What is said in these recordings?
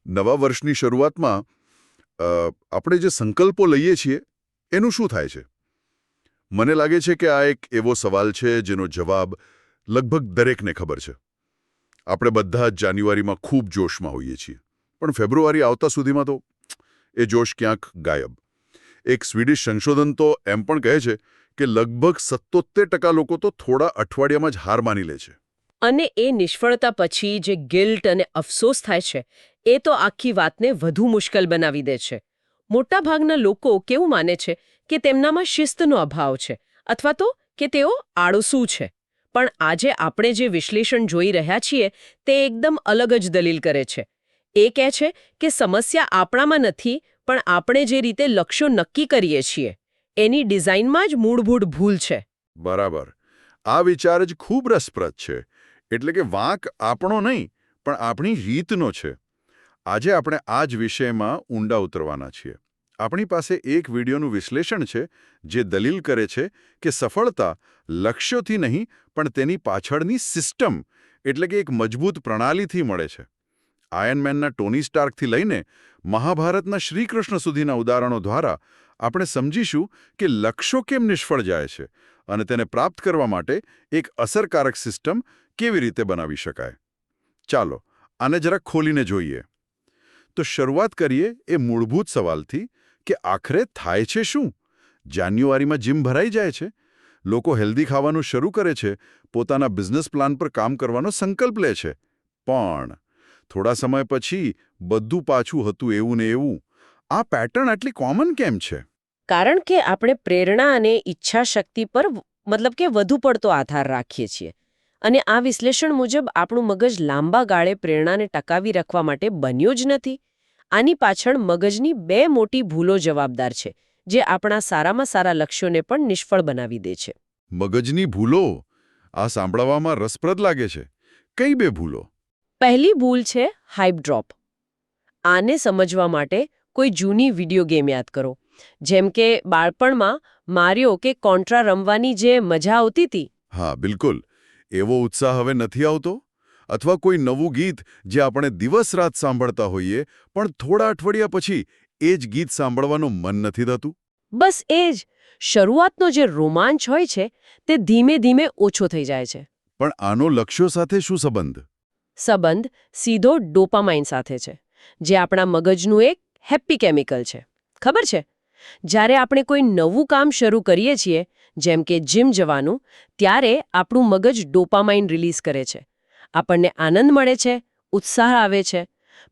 નવા વર્ષની શરૂઆતમાં આપણે જે સંકલ્પો લઈએ છીએ એનું શું થાય છે? મને લાગે છે કે આ એક એવો સવાલ છે જેનો જવાબ લગભગ દરેકને ખબર છે. આપણે બધા જ જાન્યુઆરીમાં ખૂબ જોશમાં હોઈએ છીએ, પણ ફેબ્રુઆરી આવતા સુધીમાં તો એ જોશ ક્યાંક ગાયબ. એક સ્વીડિશ સંશોધન તો એમ પણ કહે છે કે લગભગ 77% લોકો તો થોડા અઠવાડિયામાં જ હાર માની લે છે. અને એ નિષ્ફળતા પછી જે ગિલ્ટ અને અફસોસ થાય છે એ તો આખી વાતને વધુ મુશ્કેલ બનાવી દે છે. મોટાભાગના લોકો કેવું માને છે કે તેમનામાં શિસ્તનો અભાવ છે અથવા તો કે તેઓ આળસુ છે. પણ આજે આપણે જે વિશ્લેષણ જોઈ રહ્યા છીએ તે એકદમ અલગ જ દલીલ કરે છે. એ કહે છે કે સમસ્યા આપણામાં નથી, પણ આપણે જે રીતે લક્ષ્યો નક્કી કરીએ છીએ એની ડિઝાઇનમાં જ મૂળભૂત ભૂલ છે. બરાબર. આ વિચાર જ ખૂબ રસપ્રદ છે. એટલે કે વાંક આપણો નહીં, પણ આપણી રીતનો છે. આજે આપણે આ જ વિષયમાં ઊંડા ઉતરવાના છીએ. આપણી પાસે એક વિડીયોનું વિશ્લેષણ છે જે દલીલ કરે છે કે સફળતા લક્ષ્યોથી નહીં, પણ તેની પાછળની સિસ્ટમ એટલે કે એક મજબૂત પ્રણાલીથી મળે છે. આયર્નમેનના ટોની સ્ટાર્કથી લઈને મહાભારતના શ્રીકૃષ્ણ સુધીના ઉદાહરણો દ્વારા આપણે સમજીશું કે લક્ષ્યો કેમ નિષ્ફળ જાય છે અને તેને પ્રાપ્ત કરવા માટે એક અસરકારક સિસ્ટમ કેવી રીતે બનાવી શકાય. ચાલો આને જરા ખોલીને જોઈએ. તો શરૂઆત કરીએ એ મૂળભૂત સવાલથી કે આખરે થાય છે શું? જાન્યુઆરીમાં જીમ ભરાઈ જાય છે, લોકો હેલ્ધી ખાવાનું શરૂ કરે છે, પોતાના બિઝનેસ પ્લાન પર કામ કરવાનો સંકલ્પ લે છે, પણ થોડા સમય પછી બધું પાછું હતું એવું ને એવું. આ પેટર્ન આટલી કોમન કેમ છે? કારણ કે આપણે પ્રેરણા અને ઈચ્છા શક્તિ પર કે વધુ પડતો આધાર રાખીએ છીએ. અને આ વિશ્લેષણ મુજબ આપણું મગજ લાંબા ગાળે પ્રેરણાને ટકાવી રાખવા માટે બન્યું જ નથી. આની પાછળ મગજની બે મોટી ભૂલો જવાબદાર છે જે આપણા સારામાં સારા લક્ષ્યોને પણ નિષ્ફળ બનાવી દે છે. મગજની ભૂલો? આ સાંભળવામાં રસપ્રદ લાગે છે. કઈ બે ભૂલો? પહેલી ભૂલ છે હાઇપ ડ્રોપ. આને સમજવા માટે કોઈ જૂની વિડીયો ગેમ યાદ કરો. જેમ કે બાળપણમાં મારિયો કે કોન્ટ્રા રમવાની જે મજા આવતી હતી. હા, બિલકુલ. એવો ઉત્સાહ હવે નથી આવતો? અથવા કોઈ નવું ગીત જે આપણે દિવસ-રાત સાંભળતા હોઈએ, પણ થોડા અઠવાડિયા પછી એ જ ગીત સાંભળવાનું મન નથી થતું? બસ એ જ. શરૂઆતનો જે રોમાંચ હોય છે તે ધીમે ધીમે ઓછો થઈ જાય છે. પણ આનો લક્ષ્યો સાથે શું સંબંધ? સંબંધ સીધો ડોપામાઇન સાથે છે, જે આપણા મગજનું એક હેપ્પી કેમિકલ છે. ખબર છે, જ્યારે આપણે કોઈ નવું કામ શરૂ કરીએ છીએ, જેમ કે જીમ જવાનું, ત્યારે આપણું મગજ ડોપામાઇન રિલીઝ કરે છે. આપણને આનંદ મળે છે, ઉત્સાહ આવે છે.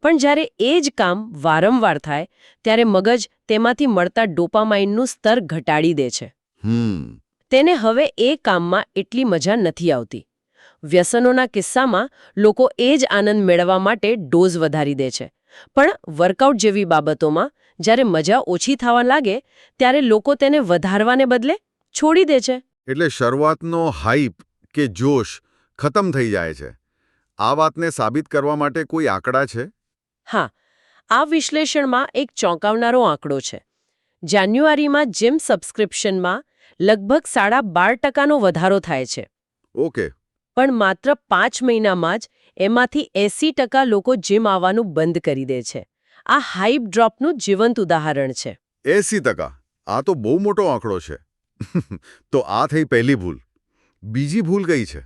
પણ જ્યારે એ જ કામ વારંવાર થાય ત્યારે મગજ તેમાંથી મળતા ડોપામાઇનનું સ્તર ઘટાડી દે છે. તેને હવે એ કામમાં એટલી મજા નથી આવતી. વ્યસનોના કિસ્સામાં લોકો એ જ આનંદ મેળવવા માટે ડોઝ વધારી દે છે. પણ વર્કઆઉટ જેવી બાબતોમાં જ્યારે મજા ઓછી થવા લાગે ત્યારે લોકો તેને વધારવાને બદલે છોડી દે છે. એટલે શરૂઆતનો હાઇપ કે જોશ ખતમ થઈ જાય છે. આ વાતને સાબિત કરવા માટે કોઈ આંકડા છે? હા, આ વિશ્લેષણમાં એક ચોંકાવનારો આંકડો છે. જાન્યુઆરીમાં જીમ સબસ્ક્રિપ્શનમાં લગભગ 12.5% વધારો થાય છે. ઓકે. પણ માત્ર 5 મહિનામાં જ એમાંથી 80% લોકો જીમ આવવાનું બંધ કરી દે છે. આ હાઇપ ડ્રોપનું જીવંત ઉદાહરણ છે. 80%? આ તો બહુ મોટો આંકડો છે. તો આ થઈ પહેલી ભૂલ. બીજી ભૂલ કઈ છે?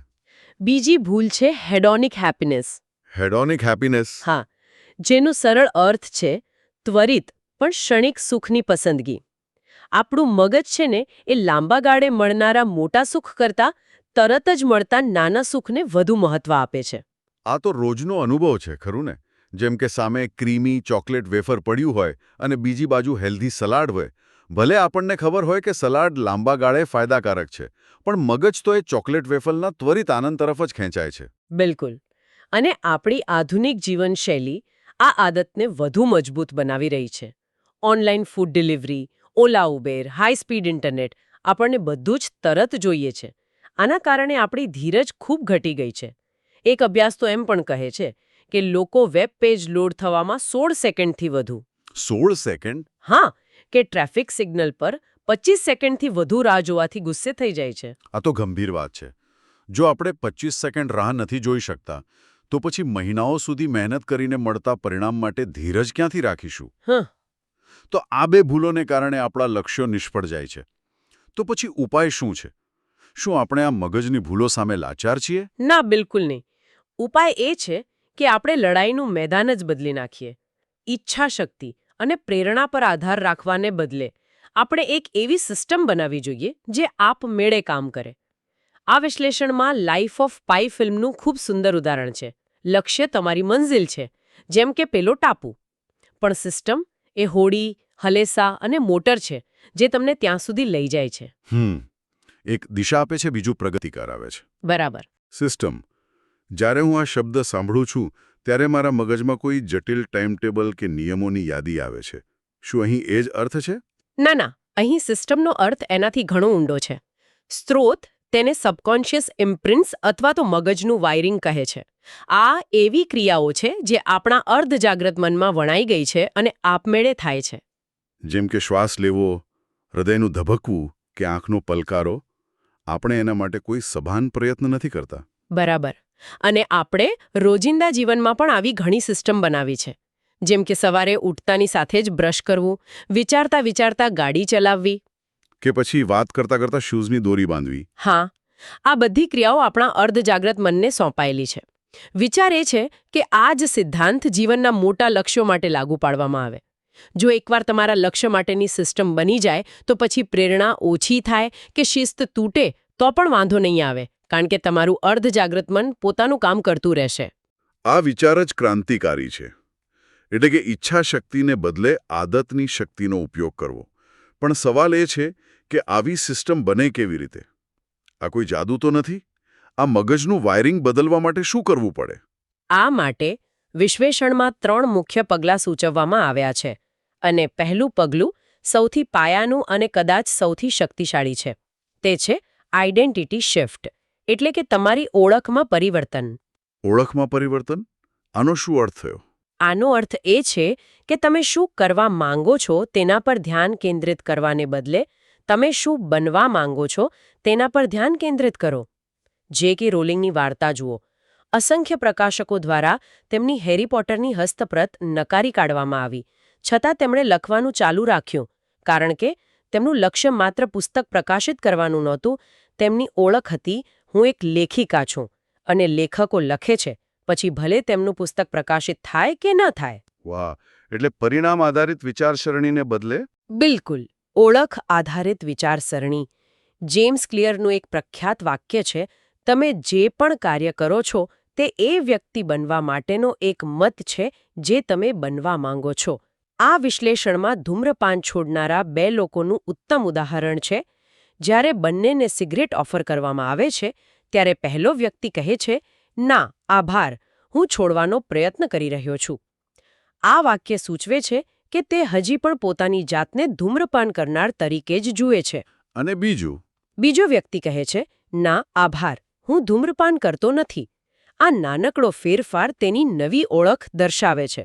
બીજી ભૂલ છે હેડોનિક હેપીનેસ. હેડોનિક હેપીનેસ? હા, જેનો સરળ અર્થ છે ત્વરિત પણ ક્ષણિક સુખની પસંદગી. આપણું મગજ છે ને એ લાંબા ગાળે મળનારા મોટા સુખ કરતાં તરત જ મળતા નાના સુખને વધુ મહત્વ આપે છે. આ તો રોજનો અનુભવ છે, ખરું ને? જેમ કે સામે ક્રીમી ચોકલેટ વેફર પડ્યું હોય અને બીજી બાજુ હેલ્ધી સલાડ હોય. ભલે આપણને ખબર હોય કે સલાડ લાંબા ગાળે ફાયદાકારક છે, પણ મગજ તો એ ચોકલેટ વેફરના ત્વરિત આનંદ તરફ જ ખેંચાય છે. બિલકુલ. અને આપણી આધુનિક જીવનશૈલી આ આદતને વધુ મજબૂત બનાવી રહી છે. ઓનલાઈન ફૂડ ડિલિવરી, ઓલા ઉબેર, હાઈ સ્પીડ ઇન્ટરનેટ, આપણને બધું જ તરત જોઈએ છે. આના કારણે આપણી ધીરજ ખૂબ ઘટી ગઈ છે. એક અભ્યાસ તો એમ પણ કહે છે કે લોકો વેબ પેજ લોડ થવામાં 16 સેકન્ડથી વધુ 16 સેકન્ડ? હા, કે ટ્રાફિક સિગ્નલ પર 25 સેકન્ડથી વધુ રાહ જોવાથી ગુસ્સે થઈ જાય છે. આ તો ગંભીર વાત છે. જો આપણે 25 સેકન્ડ રાહ નથી જોઈ શકતા, તો પછી મહિનાઓ સુધી મહેનત કરીને મળતા પરિણામ માટે ધીરજ ક્યાંથી રાખીશું? હા. તો આ બે ભૂલોને કારણે આપણા લક્ષ્યો નિષ્ફળ જાય છે. તો પછી ઉપાય શું છે? શું આપણે આ મગજની ભૂલો સામે લાચાર છીએ? ના, બિલકુલ નહીં. ઉપાય એ છે કે આપણે લડાઈનું મેદાન જ બદલી નાખીએ. ઈચ્છા શક્તિ અને પ્રેરણા પર આધાર રાખવાને બદલે આપણે એક એવી સિસ્ટમ બનાવવી જોઈએ જે આપમેળે કામ કરે. આ વિશ્લેષણમાં લાઈફ ઓફ પાઈ ફિલ્મનું ખૂબ સુંદર ઉદાહરણ છે. લક્ષ્ય તમારી મંઝિલ છે, જેમ કે પેલો ટાપુ. પણ સિસ્ટમ એ હોડી, હલેસા અને મોટર છે જે તમને ત્યાં સુધી લઈ જાય છે. એક દિશા આપે છે, બીજું પ્રગતિ કરાવે છે. બરાબર. સિસ્ટમ. જ્યારે હું આ શબ્દ સાંભળું છું ત્યારે મારા મગજમાં કોઈ જટિલ ટાઈમટેબલ કે નિયમોની યાદી આવે છે. શું અહીં એ જ અર્થ છે? ના ના, અહીં સિસ્ટમનો અર્થ એનાથી ઘણો ઊંડો છે. સ્ત્રોત તેને સબકોન્શિયસ ઇમ્પ્રિન્ટ્સ અથવા તો મગજનું વાયરિંગ કહે છે. આ એવી ક્રિયાઓ છે જે આપણા અર્ધજાગ્રત મનમાં વણાઈ ગઈ છે અને આપમેળે થાય છે. જેમ કે શ્વાસ લેવો, હૃદયનું ધબકવું કે આંખનો પલકારો. આપણે એના માટે કોઈ સભાન પ્રયત્ન નથી કરતા. બરાબર. અને આપણે રોજિંદા જીવનમાં પણ આવી ઘણી સિસ્ટમ બનાવી છે. જેમ કે સવારે ઉઠતાની સાથે જ બ્રશ કરવું, વિચારતા વિચારતા ગાડી ચલાવવી. કે પછી વાત કરતા કરતા શૂઝની દોરી બાંધવી. હા, આ બધી ક્રિયાઓ આપણા અર્ધજાગ્રત મનને સોંપાયેલી છે. વિચાર એ છે કે આ જ સિદ્ધાંત જીવનના મોટા લક્ષ્યો માટે લાગુ પાડવામાં આવે. જો એકવાર તમારા લક્ષ્ય માટેની સિસ્ટમ બની જાય તો પછી પ્રેરણા ઓછી થાય કે શિસ્ત તૂટે તો પણ વાંધો નહીં આવે, કારણ કે તમારું અર્ધજાગ્રત મન પોતાનું કામ કરતું રહેશે. આ વિચાર જ ક્રાંતિકારી છે. એટલે કે ઈચ્છા શક્તિને બદલે આદતની શક્તિનો ઉપયોગ કરવો. પણ સવાલ એ છે કે આવી સિસ્ટમ બને કેવી રીતે? આ કોઈ જાદુ તો નથી? આ મગજનું વાયરિંગ બદલવા માટે શું કરવું પડે? આ માટે વિશ્લેષણમાં 3 મુખ્ય પગલાં સૂચવવામાં આવ્યા છે. અને પહેલું પગલું સૌથી પાયાનું અને કદાચ સૌથી શક્તિશાળી છે. તે છે આઇડેન્ટિટી શિફ્ટ, એટલે કે તમારી ઓળખમાં પરિવર્તન. ઓળખમાં પરિવર્તન? આનો શું અર્થ થયો? આનો અર્થ એ છે કે તમે શું કરવા માંગો છો તેના પર ધ્યાન કેન્દ્રિત કરવાને બદલે તમે શું બનવા માંગો છો તેના પર ધ્યાન કેન્દ્રિત કરો. જે કે રોલિંગની વાર્તા જુઓ. અસંખ્ય પ્રકાશકો દ્વારા તેમની હેરી પોટરની હસ્તપ્રત નકારી કાઢવામાં આવી, છતાં તેમણે લખવાનું ચાલુ રાખ્યું, કારણ કે તેમનું લક્ષ્ય માત્ર પુસ્તક પ્રકાશિત કરવાનું નહોતું. તેમની ઓળખ હતી, હું એક લેખિકા છું અને લેખકો લખે છે, પછી ભલે તેમનું પુસ્તક પ્રકાશિત થાય કે ન થાય. વાહ! એટલે પરિણામ આધારિત વિચારસરણીને બદલે બિલકુલ, ઓળખ આધારિત વિચારસરણી. જેમ્સ ક્લિયરનું એક પ્રખ્યાત વાક્ય છે, તમે જે પણ કાર્ય કરો છો તે એ વ્યક્તિ બનવા માટેનો એક મત છે જે તમે બનવા માંગો છો. આ વિશ્લેષણમાં ધૂમ્રપાન છોડનારા 2 લોકોનું ઉત્તમ ઉદાહરણ છે. જ્યારે બંનેને સિગરેટ ઓફર કરવામાં આવે છે ત્યારે પહેલો વ્યક્તિ કહે છે, ના આભાર, હું છોડવાનો પ્રયત્ન કરી રહ્યો છું. આ વાક્ય સૂચવે છે કે તે હજી પણ પોતાની જાતને ધૂમ્રપાન કરનાર તરીકે જ જુએ છે. અને બીજો વ્યક્તિ કહે છે, ના આભાર, હું ધૂમ્રપાન કરતો નથી. આ નાનકડો ફેરફાર તેની નવી ઓળખ દર્શાવે છે.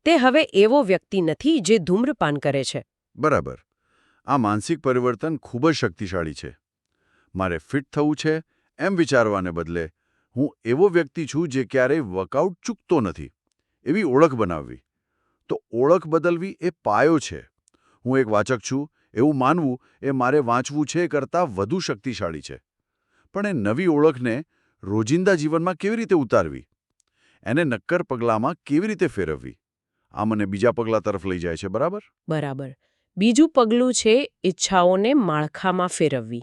તે હવે એવો વ્યક્તિ નથી જે ધૂમ્રપાન કરે છે. બરાબર. આ માનસિક પરિવર્તન ખૂબ જ શક્તિશાળી છે. મારે ફિટ થવું છે એમ વિચારવાને બદલે હું એવો વ્યક્તિ છું જે ક્યારેય વર્કઆઉટ ચૂકતો નથી, એવી ઓળખ બનાવવી. તો ઓળખ બદલવી એ પાયો છે. હું એક વાચક છું એવું માનવું એ મારે વાંચવું છે કરતાં વધુ શક્તિશાળી છે. પણ એ નવી ઓળખને રોજિંદા જીવનમાં કેવી રીતે ઉતારવી? એને નક્કર પગલામાં કેવી રીતે ફેરવવી? આ મને બીજા પગલા તરફ લઈ જાય છે. બરાબર. બીજું પગલું છે ઈચ્છાઓને માળખામાં ફેરવવી.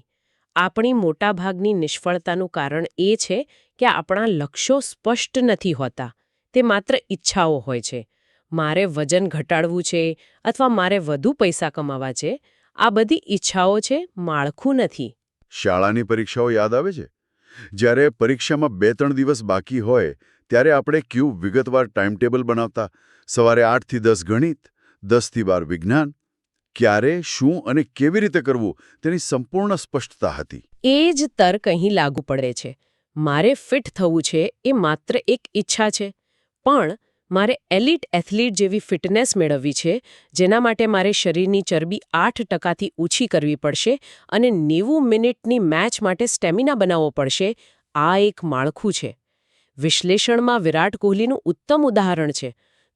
આપણી મોટાભાગની નિષ્ફળતાનું કારણ એ છે કે આપણા લક્ષ્યો સ્પષ્ટ નથી હોતા. તે માત્ર ઈચ્છાઓ હોય છે. મારે વજન ઘટાડવું છે અથવા મારે વધુ પૈસા કમાવા છે. આ બધી ઈચ્છાઓ છે, માળખું નથી. શાળાની પરીક્ષાઓ યાદ આવે છે? જ્યારે પરીક્ષામાં 2-3 દિવસ બાકી હોય ત્યારે આપણે કેવું વિગતવાર ટાઈમટેબલ બનાવતા. સવારે 8 થી 10 ગણિત, 10 થી 12 વિજ્ઞાન. ક્યારે, શું અને કેવી રીતે કરવું તેની સંપૂર્ણ સ્પષ્ટતા હતી. એ જ તર્ક અહીં લાગુ પડે છે. મારે ફિટ થવું છે એ માત્ર એક ઈચ્છા છે, પણ મારે એલિટ એથ્લીટ જેવી ફિટનેસ મેળવવી છે, જેના માટે મારે શરીરની ચરબી 8% ઓછી કરવી પડશે અને 90 મિનિટની મેચ માટે સ્ટેમિના બનાવવો પડશે. આ એક માળખું છે. વિશ્લેષણમાં વિરાટ કોહલીનું ઉત્તમ ઉદાહરણ છે.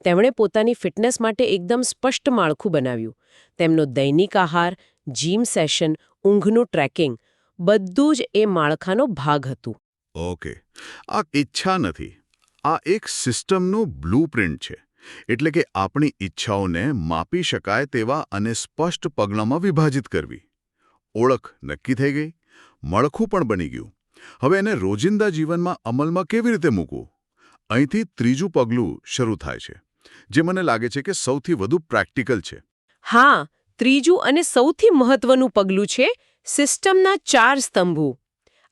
તેમણે પોતાની ફિટનેસ માટે એકદમ સ્પષ્ટ માળખું બનાવ્યું. તેમનો દૈનિક આહાર, જીમ સેશન, ઊંઘનું ટ્રેકિંગ બધું જ એ માળખાનો ભાગ હતું. ઓકે, આ ઈચ્છા નથી, આ એક સિસ્ટમનું બ્લૂપ્રિન્ટ છે. એટલે કે આપણી ઈચ્છાઓને માપી શકાય તેવા અને સ્પષ્ટ પગલાંમાં વિભાજિત કરવી. ઓળખ નક્કી થઈ ગઈ, માળખું પણ બની ગયું. હવે એને રોજિંદા જીવનમાં અમલમાં કેવી રીતે મૂકવું? અહીંથી ત્રીજું પગલું શરૂ થાય છે, જે મને લાગે છે કે સૌથી વધુ પ્રેક્ટિકલ છે. હા, ત્રીજું અને સૌથી મહત્વનું પગલું છે સિસ્ટમના 4 સ્તંભો.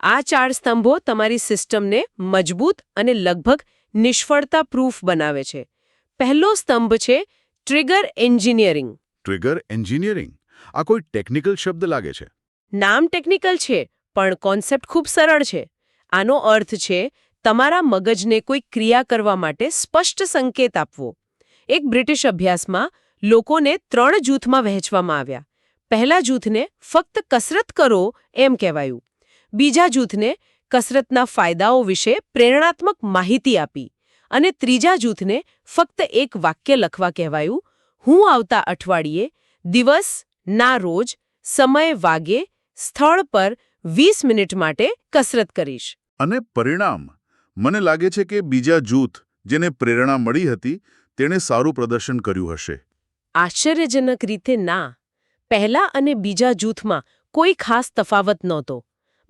આ 4 સ્તંભો તમારી સિસ્ટમને મજબૂત અને લગભગ નિષ્ફળતા પ્રૂફ બનાવે છે. પહેલો સ્તંભ છે ટ્રિગર એન્જિનિયરિંગ. ટ્રિગર એન્જિનિયરિંગ, આ કોઈ ટેકનિકલ શબ્દ લાગે છે. નામ ટેકનિકલ છે, પણ કોન્સેપ્ટ ખૂબ સરળ છે. આનો અર્થ છે તમારા મગજને કોઈ ક્રિયા કરવા માટે સ્પષ્ટ સંકેત આપવો. એક બ્રિટિશ અભ્યાસમાં લોકોને 3 જૂથમાં વહેંચવામાં આવ્યા. પહેલા જૂથને ફક્ત કસરત કરો એમ કહેવાયું. બીજા જૂથને કસરતના ફાયદાઓ વિશે પ્રેરણાત્મક માહિતી આપી. અને ત્રીજા જૂથને ફક્ત એક વાક્ય લખવા કહેવાયું: હું આવતા અઠવાડિયે દિવસ ના રોજ સમય વાગે સ્થળ પર 20 મિનિટ માટે કસરત કરીશ. અને પરિણામ? મને લાગે છે કે બીજા જૂથ, જેને પ્રેરણા મળી હતી, તેણે સારું પ્રદર્શન કર્યું હશે. આશ્ચર્યજનક રીતે ના. પહેલા અને બીજા જૂથમાં કોઈ ખાસ તફાવત નહોતો.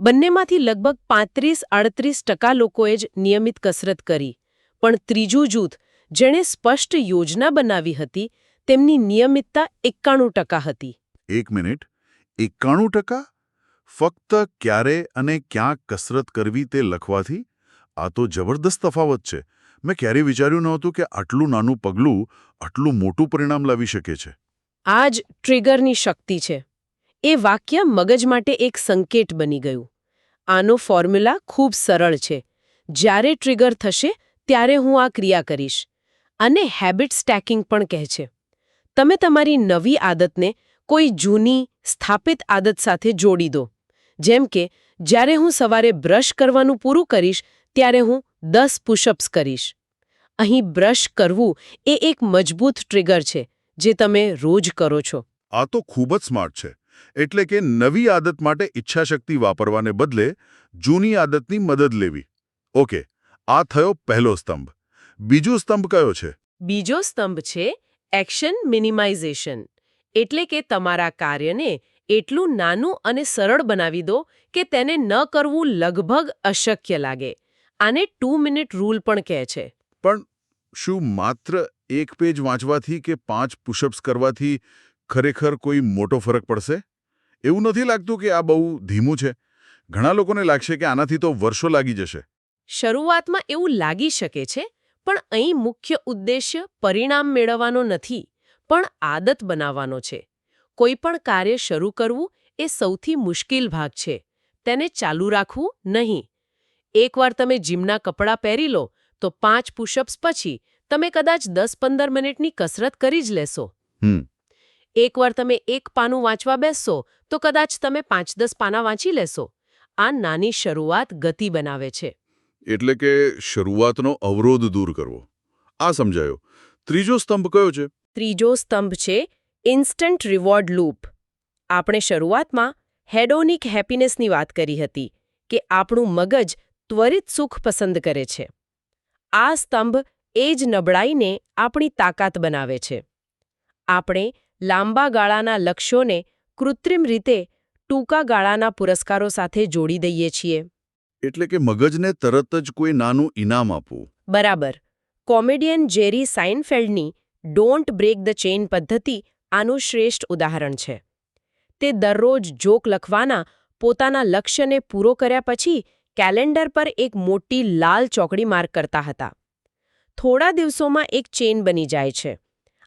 બંનેમાંથી લગભગ 35-38% લોકોએ જ નિયમિત કસરત કરી. પણ ત્રીજું જૂથ, જેણે સ્પષ્ટ યોજના બનાવી હતી, તેમની નિયમિતતા 91% હતી. 1 મિનિટ, 91%? ફક્ત ક્યારે અને ક્યાં કસરત કરવી તે લખવાથી? આ તો જબરદસ્ત તફાવત છે. મેં ક્યારેય વિચાર્યું નહોતું કે આટલું નાનું પગલું આટલું મોટું પરિણામ લાવી શકે છે. આ જ ટ્રિગરની શક્તિ છે. એ વાક્ય મગજ માટે એક સંકેત બની ગયું. આનો ફોર્મ્યુલા ખૂબ સરળ છે. જ્યારે ટ્રિગર થશે ત્યારે હું આ ક્રિયા કરીશ. અને હેબિટ સ્ટેકિંગ પણ કહે છે. તમે તમારી નવી આદતને કોઈ જૂની સ્થાપિત આદત સાથે જોડી દો. જેમ કે જ્યારે હું સવારે બ્રશ કરવાનું પૂરું કરીશ ત્યારે હું 10 પુશઅપ્સ કરીશ. અહીં બ્રશ કરવું એ એક મજબૂત ટ્રિગર છે જે તમે રોજ કરો છો. આ તો ખૂબ જ સ્માર્ટ છે. એટલે કે નવી આદત માટે ઈચ્છાશક્તિ વાપરવાને બદલે જૂની આદતની મદદ લેવી. ઓકે, આ થયો પહેલો સ્તંભ. બીજો સ્તંભ કયો છે? બીજો સ્તંભ છે એક્શન મિનિમાઇઝેશન. એટલે કે તમારા કાર્યને એટલું નાનું અને સરળ બનાવી દો કે તેને ન કરવું લગભગ અશક્ય લાગે. આને 2 મિનિટ રૂલ પણ કહે છે. પણ શું માત્ર 1 પેજ વાંચવાથી કે 5 પુશઅપ્સ કરવાથી ખરેખર કોઈ મોટો ફરક પડશે? એવું નથી લાગતું કે આ બહુ ધીમું છે? ઘણા લોકોને લાગશે કે આનાથી તો વર્ષો લાગી જશે. શરૂઆતમાં એવું લાગી શકે છે, પણ અહીં મુખ્ય ઉદ્દેશ્ય પરિણામ મેળવવાનો નથી, પણ આદત બનાવવાનો છે. કોઈ પણ કાર્ય શરૂ કરવું એ સૌથી મુશ્કેલ ભાગ છે. તેને ચાલુ રાખવું નહીં. એકવાર તમે જીમના કપડાં પહેરી લો તો 5 પુશઅપ્સ પછી તમે કદાચ 10-15 મિનિટની કસરત કરી જ લેશો. એકવાર તમે એક પાનું વાંચવા બેસશો તો કદાચ તમે 5-10 પાના વાંચી લેશો. આ નાની શરૂઆત ગતિ બનાવે છે. એટલે કે શરૂઆતનો અવરોધ દૂર કરવો. આ સમજાયો. ત્રીજો સ્તંભ કયો છે? ત્રીજો સ્તંભ છે ઇન્સ્ટન્ટ રિવોર્ડ લૂપ. આપણે શરૂઆતમાં હેડોનિક હેપીનેસની વાત કરી હતી કે આપણું મગજ ત્વરિત સુખ પસંદ કરે છે. આ સ્તંભ એ જ નબળાઈને આપણી તાકાત બનાવે છે. આપણે લાંબા ગાળાના લક્ષ્યોને કૃત્રિમ રીતે ટૂંકા ગાળાના પુરસ્કારો સાથે જોડી દઈએ છીએ. એટલે કે મગજને તરત જ કોઈ નાનું ઇનામ આપવું. બરાબર. કોમેડિયન જેરી સાઇનફેલ્ડની ડોન્ટ બ્રેક ધ ચેઇન પદ્ધતિ આનું શ્રેષ્ઠ ઉદાહરણ છે. તે દરરોજ જોક લખવાના પોતાના લક્ષ્યને પૂરો કર્યા પછી કેલેન્ડર પર એક મોટી લાલ ચોકડી માર્ક કરતા હતા. થોડા દિવસોમાં એક ચેઇન બની જાય છે.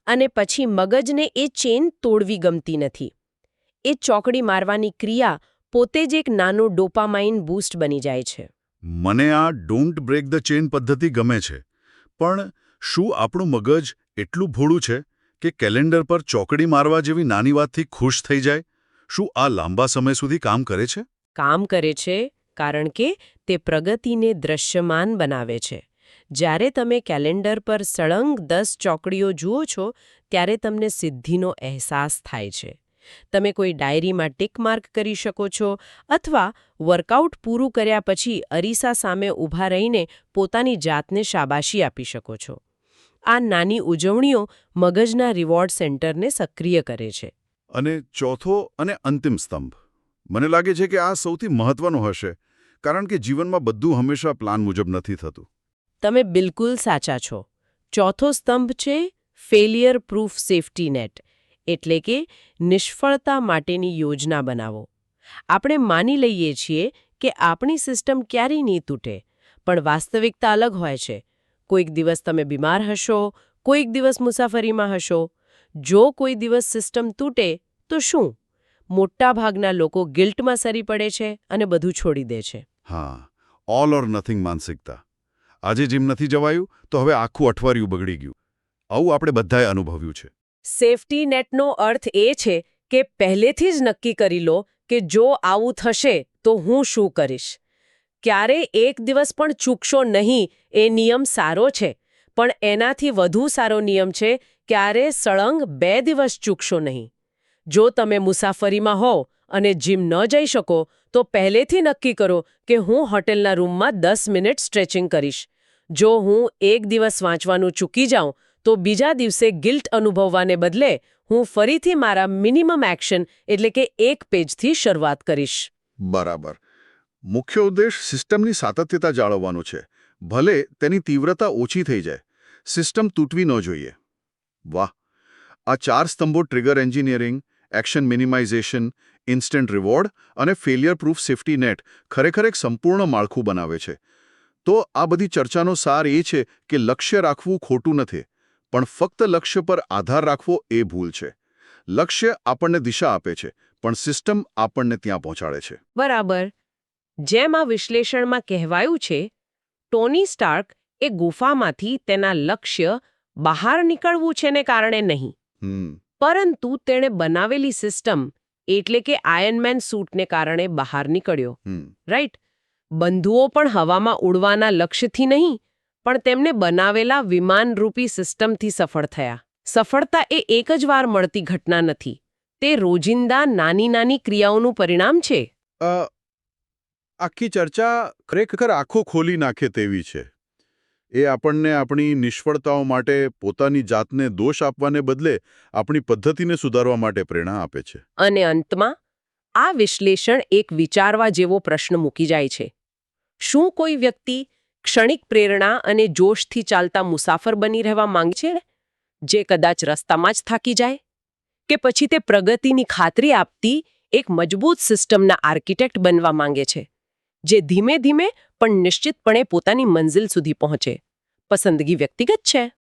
અને પછી મગજને એ ચેઇન તોડવી ગમતી નથી. એ ચોકડી મારવાની ક્રિયા પોતે જ એક નાનું ડોપામાઇન બૂસ્ટ બની જાય છે. મને આ ડોન્ટ બ્રેક ધ ચેઇન પદ્ધતિ ગમે છે. પણ શું આપણું મગજ એટલું ભોળું છે કે કેલેન્ડર પર ચોકડી મારવા જેવી નાની વાતથી ખુશ થઈ જાય? શું આ લાંબા સમય સુધી કામ કરે છે? કામ કરે છે. કારણ કે તે પ્રગતિને દૃશ્યમાન બનાવે છે. જ્યારે તમે કેલેન્ડર પર સળંગ 10 ચોકડીઓ જુઓ છો ત્યારે તમને સિદ્ધિનો અહેસાસ થાય છે. તમે કોઈ ડાયરીમાં ટિક માર્ક કરી શકો છો અથવા વર્કઆઉટ પૂરું કર્યા પછી અરીસા સામે ઊભા રહીને પોતાની જાતને શાબાશી આપી શકો છો. આ નાની ઉજવણીઓ મગજના રિવોર્ડ સેન્ટરને સક્રિય કરે છે. અને ચોથો અને અંતિમ સ્તંભ, મને લાગે છે કે આ સૌથી મહત્વનો હશે, કારણ કે જીવનમાં બધું હંમેશા પ્લાન મુજબ નથી થતું. તમે બિલકુલ સાચા છો. ચોથો સ્તંભ છે ફેલિયર પ્રૂફ સેફટી નેટ, એટલે કે નિષ્ફળતા માટેની યોજના બનાવો. આપણે માની લઈએ છીએ કે આપણી સિસ્ટમ ક્યારેય નહીં તૂટે, પણ વાસ્તવિકતા અલગ હોય છે. કોઈક દિવસ તમે બીમાર હશો, કોઈક દિવસ મુસાફરીમાં હશો. જો કોઈ દિવસ સિસ્ટમ તૂટે તો શું? મોટાભાગના લોકો ગિલ્ટમાં સરી પડે છે અને બધું છોડી દે છે. હા, ઓલ ઓર નથિંગ માનસિકતા. આજે જીમ નથી જવાયું તો હવે આખું અઠવાડિયું બગડી ગયું. આવું આપણે બધાએ અનુભવ્યું છે. સેફટી નેટનો અર્થ એ છે કે પહેલેથી જ નક્કી કરી લો કે જો આવું થશે તો હું શું કરીશ. ક્યારે એક દિવસ પણ ચૂકશો નહીં એ નિયમ સારો છે, પણ એનાથી વધુ સારો નિયમ છે ક્યારે સળંગ 2 દિવસ ચૂકશો નહીં. જો તમે મુસાફરીમાં હો અને જીમ ન જઈ શકો તો પહેલેથી નક્કી કરો કે હું હોટેલના રૂમમાં 10 મિનિટ સ્ટ્રેચિંગ કરીશ. જો હું એક દિવસ વાંચવાનું ચૂકી જાઉં તો બીજા દિવસે ગિલ્ટ અનુભવવાને બદલે હું ફરીથી મારા મિનિમમ એક્શન એટલે કે 1 પેજથી શરૂઆત કરીશ. બરાબર. મુખ્ય ઉદ્દેશ સિસ્ટમની સાતત્યતા જાળવવાનો છે. ભલે તેની તીવ્રતા ઓછી થઈ જાય, સિસ્ટમ તૂટવી ન જોઈએ. વાહ! આ 4 સ્તંભો trigger engineering, action minimization, instant reward અને ફેલિયર પ્રૂફ સેફટી નેટ ખરેખર એક સંપૂર્ણ માળખું બનાવે છે. તો આ બધી ચર્ચાનો સાર એ છે કે લક્ષ્ય રાખવું ખોટું નથી, પણ ફક્ત લક્ષ્ય પર આધાર રાખવો એ ભૂલ છે. લક્ષ્ય આપણને દિશા આપે છે, પણ સિસ્ટમ આપણને ત્યાં પહોંચાડે છે. બરાબર. જેમ આ વિશ્લેષણમાં કહેવાયું છે, ટોની સ્ટાર્ક એ ગુફામાંથી તેના લક્ષ્ય બહાર નીકળવું છે ને કારણે નહીં, પરંતુ તેણે બનાવેલી સિસ્ટમ એટલે કે આયર્નમેન સૂટને કારણે બહાર નીકળ્યો. રાઈટ? બંધુઓ પણ હવામાં ઉડવાના લક્ષ્યથી નહીં, પણ તેમને બનાવેલા વિમાનરૂપી સિસ્ટમથી સફળ થયા. સફળતા એ એક જ વાર મળતી ઘટના નથી. તે રોજિંદા નાની નાની ક્રિયાઓનું પરિણામ છે. આખી ચર્ચા ખરેખર આંખો ખોલી નાખે તેવી છે. એ આપણને આપણી નિષ્ફળતાઓ માટે પોતાની જાતને દોષ આપવાને બદલે આપણી પદ્ધતિને સુધારવા માટે પ્રેરણા આપે છે. અને અંતમાં આ વિશ્લેષણ એક વિચારવા જેવો પ્રશ્ન મૂકી જાય છે. શું કોઈ વ્યક્તિ ક્ષણિક પ્રેરણા અને જોશથી ચાલતા મુસાફર બની રહેવા માંગે છે, જે કદાચ રસ્તામાં જ થાકી જાય? કે પછી તે પ્રગતિની ખાતરી આપતી એક મજબૂત સિસ્ટમના આર્કિટેક્ટ બનવા માંગે છે, જે ધીમે ધીમે પણ નિશ્ચિતપણે પોતાની મંઝિલ સુધી પહોંચે? પસંદગી વ્યક્તિગત છે.